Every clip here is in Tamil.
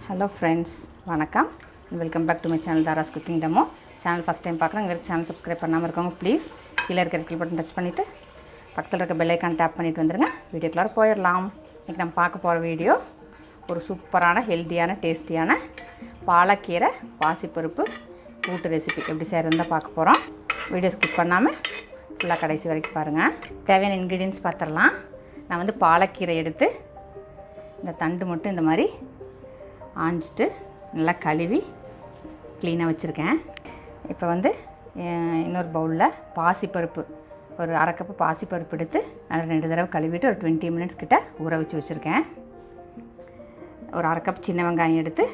Hello friends, வணக்கம். Welcome back to my channel Dara's Cooking Demo. Channel first time பார்க்குறவங்க channel subscribe பண்ணாம இருக்கவங்க ப்ளீஸ் கீழ இருக்க கிளிக் பட்டன் டச் பண்ணிட்டு பக்கத்துல இருக்க பெல் ஐகான் டேப் பண்ணிட்டு வந்துருங்க. வீடியோக்குள்ள போயிரலாம். இன்னைக்கு நம்ம பார்க்க போற வீடியோ ஒரு சூப்பரான ஹெல்தியான டேஸ்டியான பாலக்கீரை பாசிப்பருப்பு கூட்டு ரெசிபி எப்படி செய்யறதுன்னு பார்க்க போறோம். வீடியோ ஸ்கிப் பண்ணாம ஃபுல்லா கடைசி வரைக்கும் பாருங்க. தேவையான இன்கிரிடியன்ட்ஸ் பார்த்தறலாம். நான் வந்து பாலக்கீரை எடுத்து இந்த தண்டு மட்டும் இந்த மாதிரி ஆஞ்சிட்டு நல்லா கழுவி க்ளீனாக வச்சுருக்கேன். இப்போ வந்து இன்னொரு பவுலில் பாசிப்பருப்பு ஒரு அரை கப்பு பாசிப்பருப்பு எடுத்து அதை 2 தடவை கழுவிட்டு ஒரு 20 மினிட்ஸ் கிட்ட ஊற வச்சு வச்சுருக்கேன். ஒரு அரை கப் சின்ன வெங்காயம் எடுத்து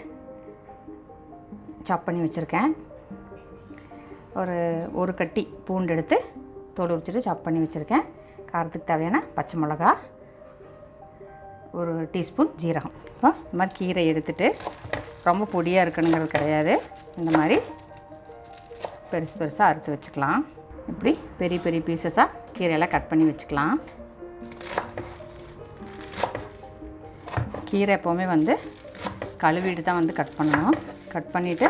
சாப் பண்ணி வச்சுருக்கேன். ஒரு கட்டி பூண்டு எடுத்து தோல் உரிச்சிட்டு சாப் பண்ணி வச்சுருக்கேன். காரத்துக்கு தேவையான பச்சை மிளகா, ஒரு டீஸ்பூன் ஜீரகம். இப்போ இந்த மாதிரி கீரை எடுத்துகிட்டு ரொம்ப பொடியாக இருக்கணுங்கிறது கிடையாது, இந்த மாதிரி பெருசு பெருசாக அறுத்து வச்சுக்கலாம். இப்படி பெரிய பெரிய பீசஸாக கீரையெல்லாம் கட் பண்ணி வச்சுக்கலாம். கீரை எப்போவுமே வந்து கழுவிட்டு தான் வந்து கட் பண்ணணும். கட் பண்ணிவிட்டு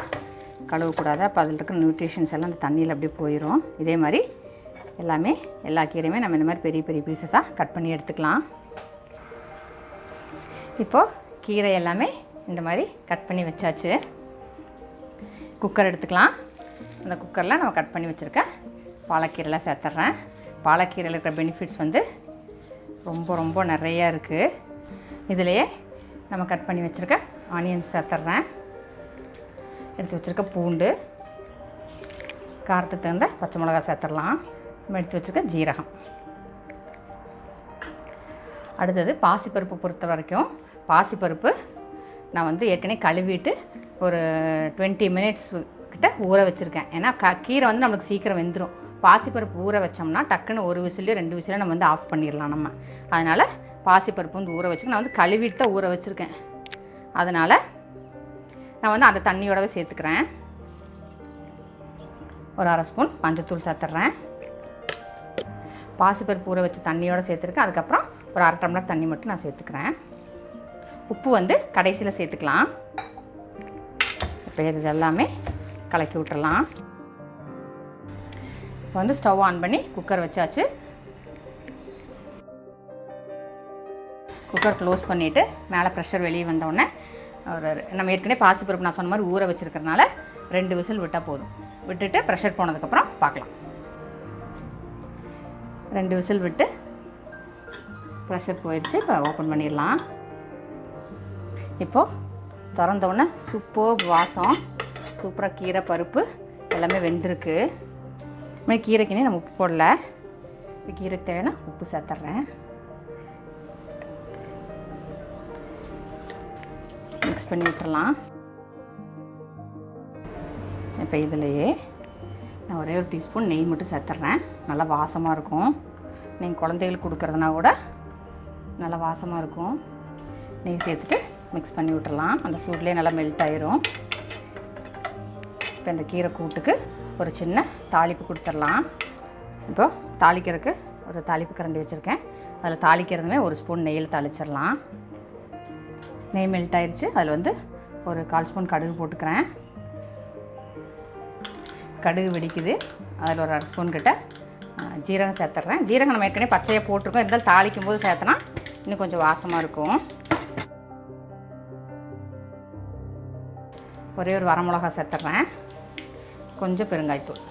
கழுவக்கூடாது, அப்போ அதில் இருக்கிற நியூட்ரிஷன்ஸ் எல்லாம் அந்த தண்ணியில் அப்படியே போயிடும். இதே மாதிரி எல்லா கீரையுமே நம்ம இந்த மாதிரி பெரிய பெரிய பீசஸாக கட் பண்ணி எடுத்துக்கலாம். இப்போது கீரை எல்லாமே இந்த மாதிரி கட் பண்ணி வச்சாச்சு. குக்கர் எடுத்துக்கலாம். அந்த குக்கரில் நம்ம கட் பண்ணி வச்சுருக்க பாலக்கீரைலாம் சேர்த்துட்றேன். பாலக்கீரையில் இருக்கிற பெனிஃபிட்ஸ் வந்து ரொம்ப நிறையா இருக்குது. இதிலையே நம்ம கட் பண்ணி வச்சுருக்க ஆனியன்ஸ் சேர்த்துட்றேன். எடுத்து வச்சுருக்க பூண்டு, காரத்துக்கு தகுந்த பச்சை மிளகா சேர்த்துடலாம். நம்ம எடுத்து வச்சுருக்க ஜீரகம். அடுத்தது பாசிப்பருப்பு பொறுத்த வரைக்கும் பாசிப்பருப்பு நான் வந்து ஏற்கனவே கழுவிட்டு ஒரு 20 மினிட்ஸ் கிட்ட ஊற வச்சுருக்கேன். ஏன்னா கீரை வந்து நம்மளுக்கு சீக்கிரம் வெந்துடும். பாசிப்பருப்பு ஊற வச்சோம்னா டக்குன்னு ஒரு விசிலையோ 2 விசிலையோ நம்ம வந்து ஆஃப் பண்ணிடலாம் நம்ம. அதனால் பாசிப்பருப்பு வந்து ஊற வச்சுக்க நான் வந்து கழுவிட்டு தான் ஊற வச்சுருக்கேன். அதனால் நான் வந்து அந்த தண்ணியோடவே சேர்த்துக்கிறேன். ஒரு அரை ஸ்பூன் மஞ்சத்தூள் சேர்த்துட்றேன். பாசிப்பருப்பு ஊற வச்சு தண்ணியோடு சேர்த்துருக்கேன். அதுக்கப்புறம் ஒரு அரை டம்ளர் தண்ணி மட்டும் நான் சேர்த்துக்கிறேன். உப்பு வந்து கடைசியில் சேர்த்துக்கலாம். இப்போ இது எல்லாமே கலக்கி விட்டுறலாம். இப்போ வந்து ஸ்டவ் ஆன் பண்ணி குக்கர் வச்சாச்சு. குக்கர் க்ளோஸ் பண்ணிவிட்டு மேலே ப்ரெஷர் வெளியே வந்தோடனே நம்ம ஏற்கனவே பாசிப்பருப்பு நான் சொன்ன மாதிரி ஊற வச்சுருக்கிறதுனால 2 விசில் விட்டால் போதும். விட்டுட்டு ப்ரெஷர் போனதுக்கப்புறம் பார்க்கலாம். 2 விசில் விட்டு ப்ரெஷர் போயிடுச்சு. இப்போ ஓப்பன் பண்ணிடலாம். இப்போது திறந்தோடனே சூப்பர் வாசம், சூப்பராக கீரை பருப்பு எல்லாமே வெந்திருக்கு. இனிமேல் கீரைக்குனே நம்ம உப்பு போடல. இப்போ கீரைக்கு தேவையான உப்பு சேர்த்துட்றேன். மிக்ஸ் பண்ணி விட்டுறலாம். இப்போ இதிலையே நான் ஒரே ஒரு டீஸ்பூன் நெய் மட்டும் சேர்த்துட்றேன். நல்லா வாசமாக இருக்கும். நீங்கள் குழந்தைகளுக்கு கொடுக்குறதுனா கூட நல்லா வாசமாக இருக்கும். நெய் சேர்த்துட்டு மிக்ஸ் பண்ணி விட்டுறலாம். அந்த சூட்லேயே நல்லா மெல்ட் ஆயிரும். இப்போ இந்த கீரை கூட்டுக்கு ஒரு சின்ன தாளிப்பு கொடுத்துடலாம். இப்போது தாளிக்கிறதுக்கு ஒரு தாளிப்பு கரண்டி வச்சுருக்கேன். அதில் தாளிக்கிறதுமே ஒரு ஸ்பூன் நெய்யில் தாளிச்சிடலாம். நெய் மெல்ட் ஆயிடுச்சு. அதில் வந்து ஒரு 1/4 ஸ்பூன் கடுகு போட்டுக்கிறேன். கடுகு வெடிக்குது. அதில் ஒரு அரை ஸ்பூன் கிட்ட ஜீரகம் சேர்த்துட்றேன். ஜீரகம் நம்ம ஏற்கனவே பச்சையாக போட்டிருக்கோம். இருந்தாலும் தாளிக்கும் போது சேர்த்தனா இன்னும் கொஞ்சம் வாசமாக இருக்கும். ஒரே ஒரு வரமிளகா சேர்த்துட்றேன். கொஞ்சம் பெருங்காயத்தூள்.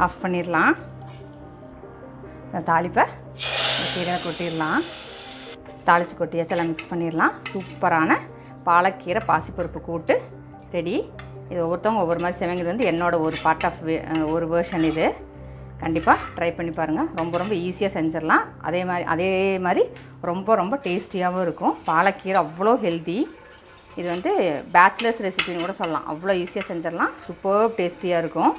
ஆஃப் பண்ணிடலாம். இந்த தாளிப்பை கீரை கொட்டிடலாம். தாளித்து கொட்டியாச்சு எல்லாம் மிக்ஸ் பண்ணிடலாம். சூப்பரான பாலக்கீரை பாசிப்பருப்பு கூட்டு ரெடி. இது ஒவ்வொருத்தவங்க ஒவ்வொரு மாதிரி செய்வாங்க. வந்து என்னோடய ஒரு பார்ட் ஆஃப் ஒரு வேர்ஷன். இது கண்டிப்பாக ட்ரை பண்ணி பாருங்கள். ரொம்ப ஈஸியாக செஞ்சிடலாம். அதே மாதிரி ரொம்ப டேஸ்டியாகவும் இருக்கும். பாலக்கீரை அவ்வளோ ஹெல்தி. இது வந்து பேச்சுலர்ஸ் ரெசிபின்னு கூட சொல்லலாம். அவ்வளோ ஈஸியாக செஞ்சிடலாம். சூப்பர் டேஸ்டியாக இருக்கும்.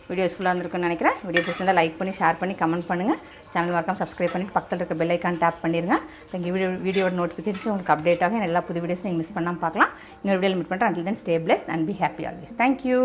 வீடியோ யூஸ்ஃபுல்லாக இருந்திருக்குன்னு நினைக்கிறேன். வீடியோ பிடிச்சிருந்தால் லைக் பண்ணி ஷேர் பண்ணி கமெண்ட் பண்ணுங்கள். சேனல் மறக்காம சப்ஸ்கிரைப் பண்ணிட்டு பக்கத்தில் இருக்க பெல் ஐக்கான் டேப் பண்ணிடுங்க. எங்கள் வீடியோட நோட்டிஃபிகேஷன் உங்களுக்கு அப்டேட் ஆகும். எல்லா புது வீடியோஸும் நீங்கள் மிஸ் பண்ணாமல் பார்க்கலாம். இன்னொரு வீடியோவில் மீட் பண்ணுறேன். until then stay blessed and be happy always. Thank you.